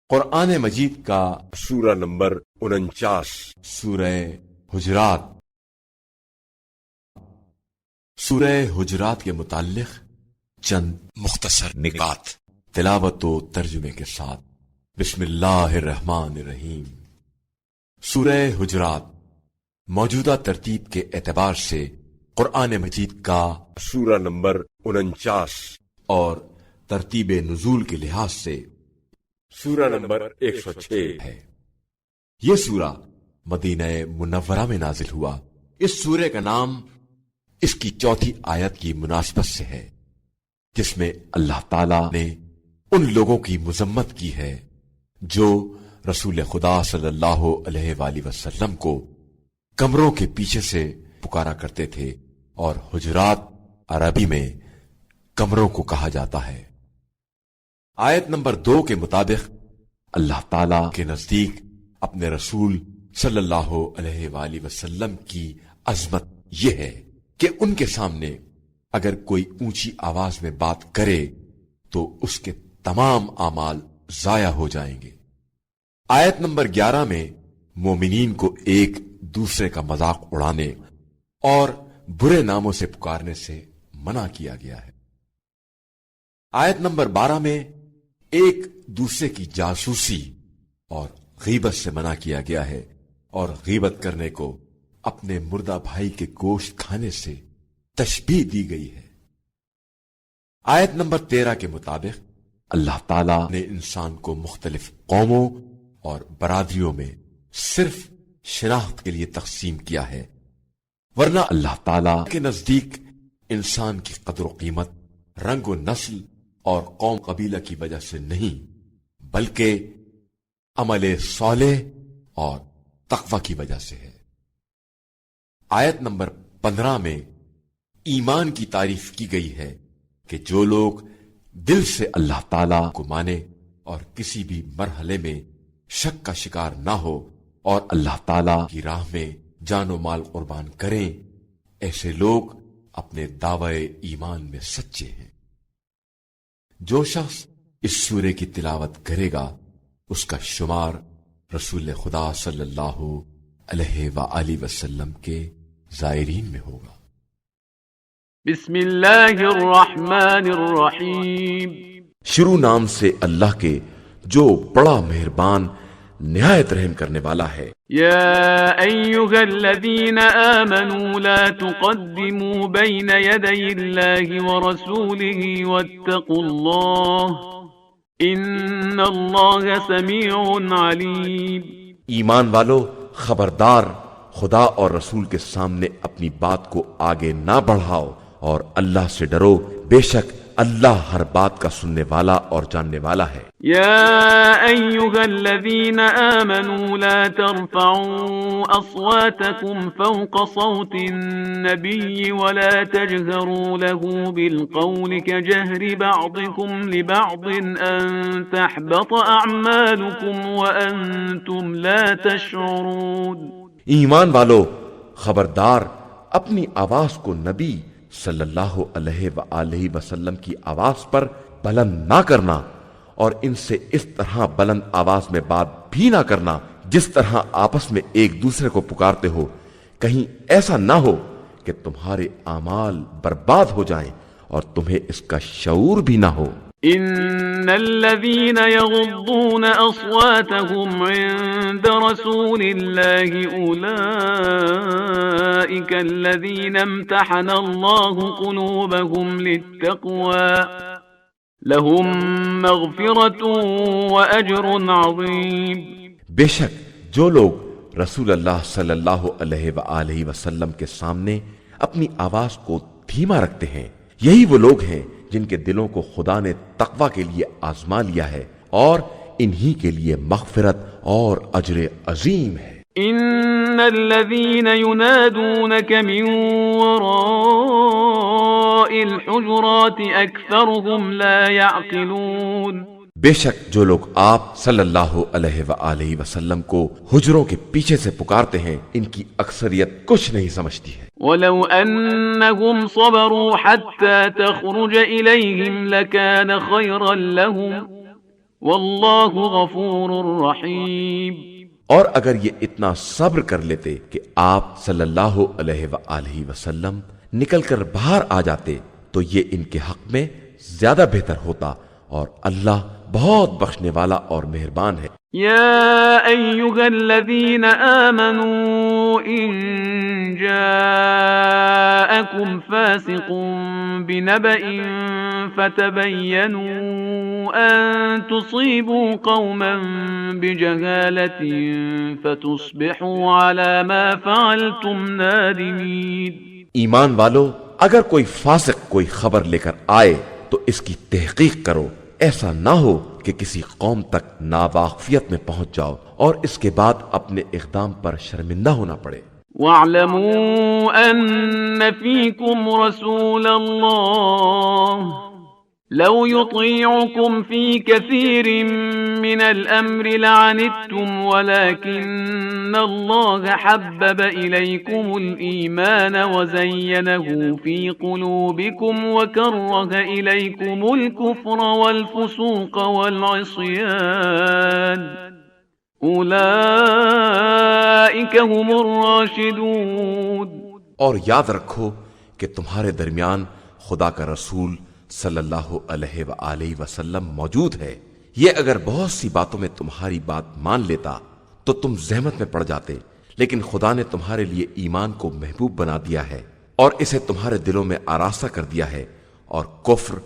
قرآن مجید کا سورہ نمبر 49 سورہ حجرات سورہ حجرات کے متعلق چند مختصر نکات تلاوت و ترجمے کے ساتھ۔ بسم اللہ الرحمن الرحیم۔ سورہ حجرات موجودہ ترتیب کے اعتبار سے قرآن مجید کا سورہ نمبر 49 اور ترتیب نزول کے لحاظ سے سورہ نمبر 106 ہے۔ یہ سورہ مدینہ منورہ میں نازل ہوا۔ اس سورہ کا نام اس کی چوتھی آیت کی مناسبت سے ہے، جس میں اللہ تعالی نے ان لوگوں کی مذمت کی ہے جو رسول خدا صلی اللہ علیہ وآلہ وسلم کو کمروں کے پیچھے سے پکارا کرتے تھے، اور حجرات عربی میں کمروں کو کہا جاتا ہے۔ آیت نمبر 2 کے مطابق اللہ تعالی کے نزدیک اپنے رسول صلی اللہ علیہ وآلہ وسلم کی عظمت یہ ہے کہ ان کے سامنے اگر کوئی اونچی آواز میں بات کرے تو اس کے تمام اعمال ضائع ہو جائیں گے۔ آیت نمبر 11 میں مومنین کو ایک دوسرے کا مذاق اڑانے اور برے ناموں سے پکارنے سے منع کیا گیا ہے۔ آیت نمبر 12 میں ایک دوسرے کی جاسوسی اور غیبت سے منع کیا گیا ہے، اور غیبت کرنے کو اپنے مردہ بھائی کے گوشت کھانے سے تشبیہ دی گئی ہے۔ آیت نمبر 13 کے مطابق اللہ تعالی نے انسان کو مختلف قوموں اور برادریوں میں صرف شناخت کے لیے تقسیم کیا ہے، ورنہ اللہ تعالی کے نزدیک انسان کی قدر و قیمت رنگ و نسل اور قوم قبیلہ کی وجہ سے نہیں، بلکہ عمل صالح اور تقوی کی وجہ سے ہے۔ آیت نمبر 15 میں ایمان کی تعریف کی گئی ہے کہ جو لوگ دل سے اللہ تعالی کو مانے اور کسی بھی مرحلے میں شک کا شکار نہ ہو اور اللہ تعالی کی راہ میں جان و مال قربان کریں، ایسے لوگ اپنے دعوی ایمان میں سچے ہیں۔ جو شخص اس سورے کی تلاوت کرے گا اس کا شمار رسول خدا صلی اللہ علیہ وآلہ وسلم کے زائرین میں ہوگا۔ بسم اللہ الرحمن الرحیم۔ شروع نام سے اللہ کے جو بڑا مہربان نہایت رحم کرنے والا ہے۔ یا ایہا الذین آمنوا لا تقدموا بین یدی اللہ ورسولہ واتقوا اللہ ان اللہ سمیع علیم۔ ایمان والو، خبردار، خدا اور رسول کے سامنے اپنی بات کو آگے نہ بڑھاؤ اور اللہ سے ڈرو، بے شک اللہ ہر بات کا سننے والا اور جاننے والا ہے۔ یا ایہا الذین آمنوا لا ترفعوا اصواتکم فوق صوت النبی ولا تجہروا له بالقول كجہر بعضکم لبعض ان تحبط اعمالکم وانتم لا تشعرون۔ ایمان والو، خبردار، اپنی آواز کو نبی صلی اللہ علیہ وآلہ وسلم کی آواز پر بلند نہ کرنا، اور ان سے اس طرح بلند آواز میں بات بھی نہ کرنا جس طرح آپس میں ایک دوسرے کو پکارتے ہو، کہیں ایسا نہ ہو کہ تمہارے اعمال برباد ہو جائیں اور تمہیں اس کا شعور بھی نہ ہو۔ ان الذين يغضون اصواتهم عند رسول الله اولئك الذين امتحن الله قلوبهم للتقوى لهم مغفرة واجر عظيم۔ بے شک جو لوگ رسول اللہ صلی اللہ علیہ وآلہ وسلم کے سامنے اپنی آواز کو دھیما رکھتے ہیں، یہی وہ لوگ ہیں جن کے دلوں کو خدا نے تقوی کے لیے آزما لیا ہے، اور انہی کے لیے مغفرت اور اجر عظیم ہے۔ ان الذين ينادونك من وراء الحجرات اكثرهم لا يعقلون۔ بے شک جو لوگ آپ صلی اللہ علیہ وآلہ وسلم کو حجروں کے پیچھے سے پکارتے ہیں، ان کی اکثریت کچھ نہیں سمجھتی ہے۔ ولو انهم صبروا حتى تخرج اليهم لكان خيرا لهم واللہ غفور رحیم۔ اور اگر یہ اتنا صبر کر لیتے کہ آپ صلی اللہ علیہ وآلہ وسلم نکل کر باہر آ جاتے تو یہ ان کے حق میں زیادہ بہتر ہوتا، اور اللہ بہت بخشنے والا اور مہربان ہے۔ يا أيها الذين آمنوا إن جاءكم فاسق بنبأ فتبينوا أن تصيبوا قوما بجهالة فتصبحوا على ما فعلتم نادمين۔ ایمان والو، اگر کوئی فاسق کوئی خبر لے کر آئے تو اس کی تحقیق کرو، ایسا نہ ہو کہ کسی قوم تک ناواقفیت میں پہنچ جاؤ اور اس کے بعد اپنے اقدام پر شرمندہ ہونا پڑے۔ واعلموا أن فيكم رسول الله لو يطيعكم في كثير من الأمر لعنتم ولكن الله حبب إليكم الإيمان وزينه في قلوبكم وكره إليكم الكفر والفسوق والعصيان أولئك هم الراشدون۔ اور یاد رکھو کہ تمہارے درمیان خدا کا رسول صلی اللہ علیہ وآلہ وسلم موجود ہے، یہ اگر بہت سی باتوں میں تمہاری بات مان لیتا تو تم زحمت میں پڑ جاتے، لیکن خدا نے تمہارے لیے ایمان کو محبوب بنا دیا ہے اور اسے تمہارے دلوں میں آراستہ کر دیا ہے، اور کفر،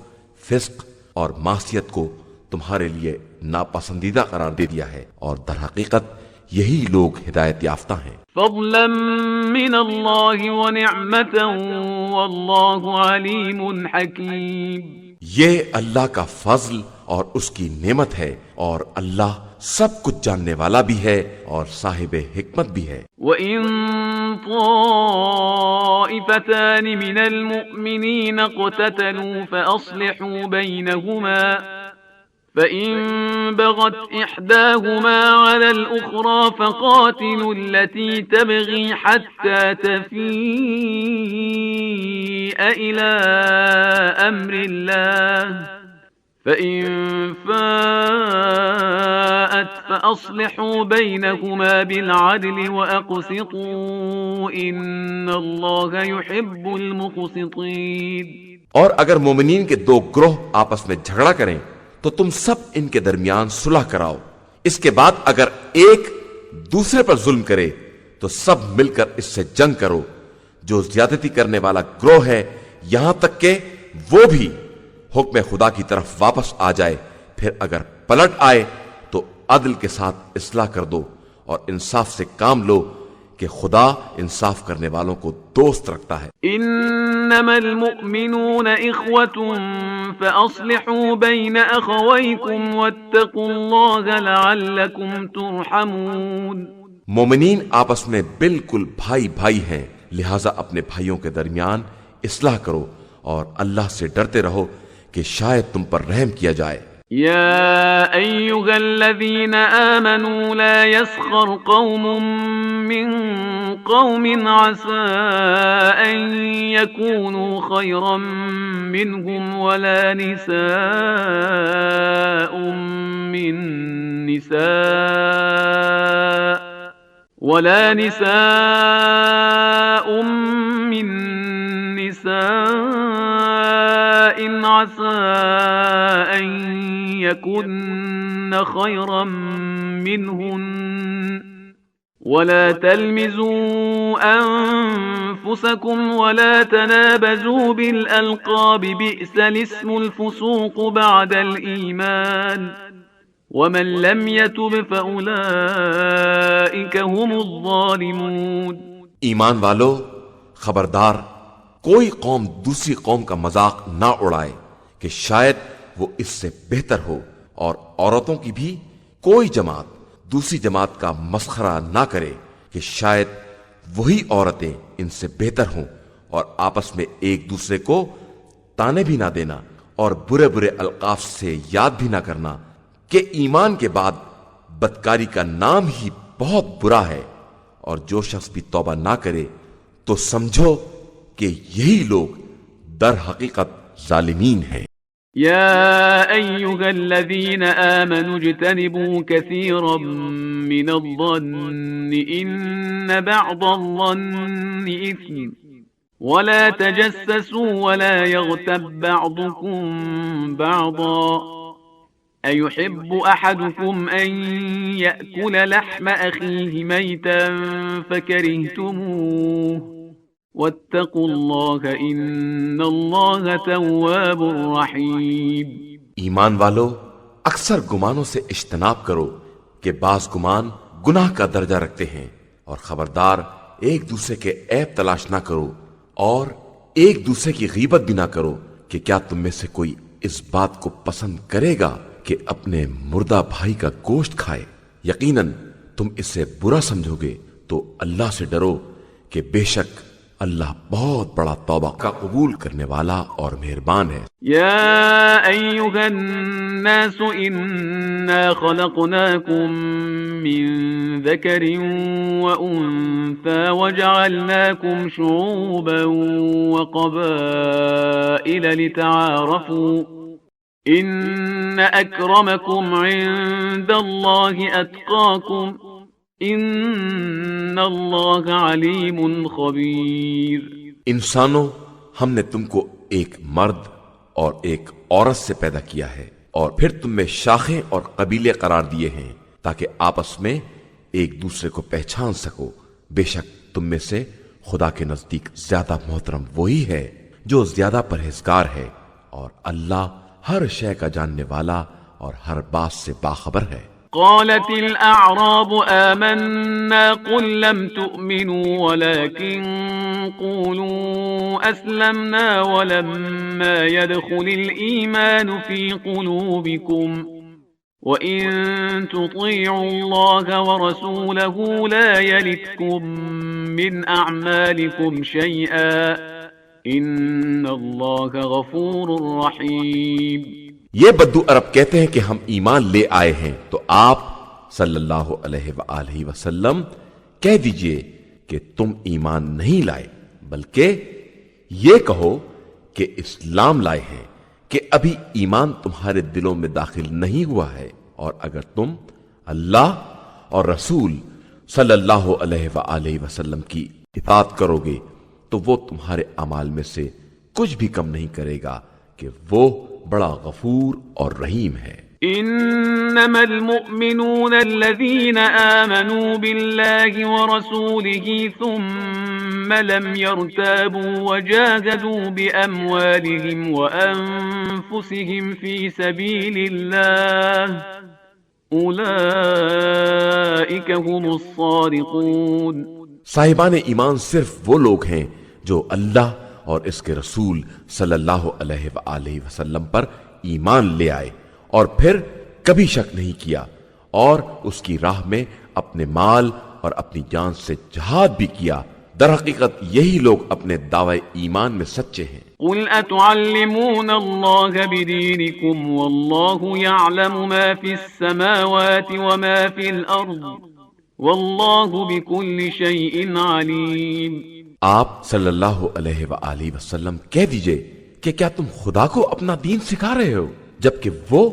فسق اور معصیت کو تمہارے لیے ناپسندیدہ قرار دے دیا ہے، اور در حقیقت یہی لوگ ہدایت یافتہ ہیں۔ فضلا من اللہ ونعمتا واللہ علیم حکیم۔ یہ اللہ کا فضل اور اس کی نعمت ہے، اور اللہ سب کچھ جاننے والا بھی ہے اور صاحب حکمت بھی ہے۔ وَإِن طَائِفَتَانِ مِنَ الْمُؤْمِنِينَ اقْتَتَلُوا فَأَصْلِحُوا بَيْنَهُمَا فَإِن بَغَتْ إِحْدَاهُمَا عَلَى الْأُخْرَى فَقَاتِلُوا الَّتِي تَبْغِي حَتَّى تَفِيءَ إِلَى أَمْرِ اللَّهِ فَإِن فَاءَتْ فَأَصْلِحُوا بَيْنَهُمَا بِالْعَدْلِ وَأَقْسِطُوا إِنَّ اللَّهَ يُحِبُّ الْمُقْسِطِينَ۔ اور اگر مومنین کے دو گروہ آپس میں جھگڑا کریں تو تم سب ان کے درمیان صلح کراؤ، اس کے بعد اگر ایک دوسرے پر ظلم کرے تو سب مل کر اس سے جنگ کرو۔ جو زیادتی کرنے والا گروہ ہے یہاں تک کہ وہ بھی حکم خدا کی طرف واپس آ جائے، پھر اگر پلٹ آئے تو عدل کے ساتھ اصلاح کر دو اور انصاف سے کام لو کہ خدا انصاف کرنے والوں کو دوست رکھتا ہے۔ انما المؤمنون اخوة فاصلحوا بين اخويكم واتقوا الله لعلكم ترحمون۔ مومنین آپس میں بالکل بھائی بھائی ہیں، لہٰذا اپنے بھائیوں کے درمیان اصلاح کرو اور اللہ سے ڈرتے رہو کہ شاید تم پر رحم کیا جائے۔ يا أيها الذين آمنوا لا يسخر قوم من قوم عسى أن يكونوا خيرا منهم ولا نساء من نساء عسى أن يكن خيرا منهن ولا تلمزوا أنفسكم ولا تنابزوا بالألقاب بئس الاسم الفسوق بعد الإيمان ومن لم يتب فأولئك هم الظالمون۔ ایمان والو، خبردار کوئی قوم دوسری قوم کا مذاق نہ اڑائے کہ شاید وہ اس سے بہتر ہو، اور عورتوں کی بھی کوئی جماعت دوسری جماعت کا مسخرہ نہ کرے کہ شاید وہی عورتیں ان سے بہتر ہوں، اور آپس میں ایک دوسرے کو تانے بھی نہ دینا اور برے برے القاف سے یاد بھی نہ کرنا کہ ایمان کے بعد بدکاری کا نام ہی بہت برا ہے، اور جو شخص بھی توبہ نہ کرے تو سمجھو کہ یہی لوگ در حقیقت ظالمین ہیں۔ يا أيها الذين آمنوا اجتنبوا كثيرا من الظن إن بعض الظن إثم ولا تجسسوا ولا يغتب بعضكم بعضا أيحب أحدكم أن يأكل لحم أخيه ميتا فكرهتموه واتقوا الله إن الله تواب رحيم. ایمان والو، اکثر گمانوں سے اجتناب کرو کہ بعض گمان گناہ کا درجہ رکھتے ہیں، اور خبردار ایک دوسرے کے عیب تلاش نہ کرو، اور ایک دوسرے کی غیبت بھی نہ کرو کہ کیا تم میں سے کوئی اس بات کو پسند کرے گا کہ اپنے مردہ بھائی کا گوشت کھائے؟ یقیناً تم اس سے برا سمجھو گے تو اللہ سے ڈرو کہ بے شک اللہ بہت بڑا توبہ کا قبول کرنے والا اور مہربان ہے. يا أيها الناس إنا خلقناكم من ذكر وأنثى وجعلناكم شعوبا وقبائل لتعارفوا إن أكرمكم عند الله أتقاكم ان اللہ علیم خبیر. انسانوں، ہم نے تم کو ایک مرد اور ایک عورت سے پیدا کیا ہے، اور پھر تم میں شاخیں اور قبیلے قرار دیے ہیں تاکہ آپس میں ایک دوسرے کو پہچان سکو. بے شک تم میں سے خدا کے نزدیک زیادہ محترم وہی ہے جو زیادہ پرہیزگار ہے، اور اللہ ہر شے کا جاننے والا اور ہر بات سے باخبر ہے. قالت الأعراب آمنا قل لم تؤمنوا ولكن قولوا أسلمنا ولما يدخل الإيمان في قلوبكم وإن تطيعوا الله ورسوله لا يلتكم من أعمالكم شيئا إن الله غفور رحيم. یہ بدو عرب کہتے ہیں کہ ہم ایمان لے آئے ہیں، تو آپ صلی اللہ علیہ وآلہ وسلم کہہ دیجئے کہ تم ایمان نہیں لائے، بلکہ یہ کہو کہ اسلام لائے ہیں، کہ ابھی ایمان تمہارے دلوں میں داخل نہیں ہوا ہے، اور اگر تم اللہ اور رسول صلی اللہ علیہ وآلہ وسلم کی اطاعت کرو گے تو وہ تمہارے اعمال میں سے کچھ بھی کم نہیں کرے گا کہ وہ بڑا غفور اور رحیم ہے. انما المؤمنون الذين آمنوا بالله ورسوله ثم لم يرتابوا وجاهدوا بأموالهم وأنفسهم في سبيل الله أولئك هم الصادقون. صاحبان ایمان صرف وہ لوگ ہیں جو اللہ اور اس کے رسول صلی اللہ علیہ وآلہ وسلم پر ایمان لے آئے اور پھر کبھی شک نہیں کیا اور اس کی راہ میں اپنے مال اور اپنی جان سے جہاد بھی کیا. در حقیقت یہی لوگ اپنے دعوی ایمان میں سچے ہیں. قل اتعلمون اللہ بدینکم واللہ یعلم ما فی السماوات وما فی الارض واللہ بکل شیء علیم. آپ صلی اللہ علیہ وآلہ وسلم کہہ دیجئے کہ کیا تم خدا کو اپنا دین سکھا رہے ہو جبکہ وہ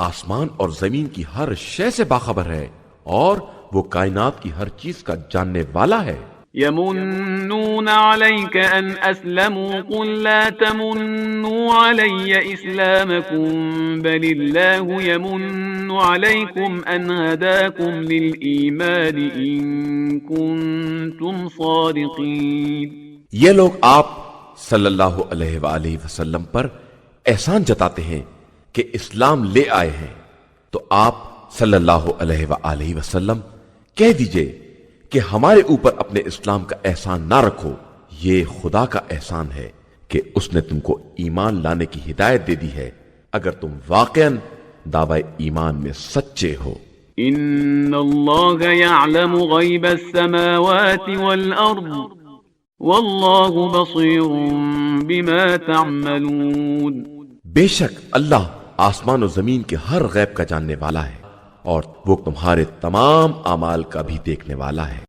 آسمان اور زمین کی ہر شے سے باخبر ہے اور وہ کائنات کی ہر چیز کا جاننے والا ہے. يمنون عليك أن أسلموا قل لا تمنوا علي إسلامكم بل الله يمن عليكم أن هداكم للإيمان إن كنتم صادقين. یہ لوگ آپ صلی اللہ علیہ وآلہ وسلم پر احسان جتاتے ہیں کہ اسلام لے آئے ہیں تو آپ صلی اللہ علیہ وآلہ وسلم کہہ دیجئے کہ ہمارے اوپر اپنے اسلام کا احسان نہ رکھو، یہ خدا کا احسان ہے کہ اس نے تم کو ایمان لانے کی ہدایت دے دی ہے اگر تم واقعاً دعوی ایمان میں سچے ہو. ان اللہ یعلم غیب السماوات والارض واللہ بصیر بما تعملون. بے شک اللہ آسمان و زمین کے ہر غیب کا جاننے والا ہے اور وہ تمہارے تمام اعمال کا بھی دیکھنے والا ہے.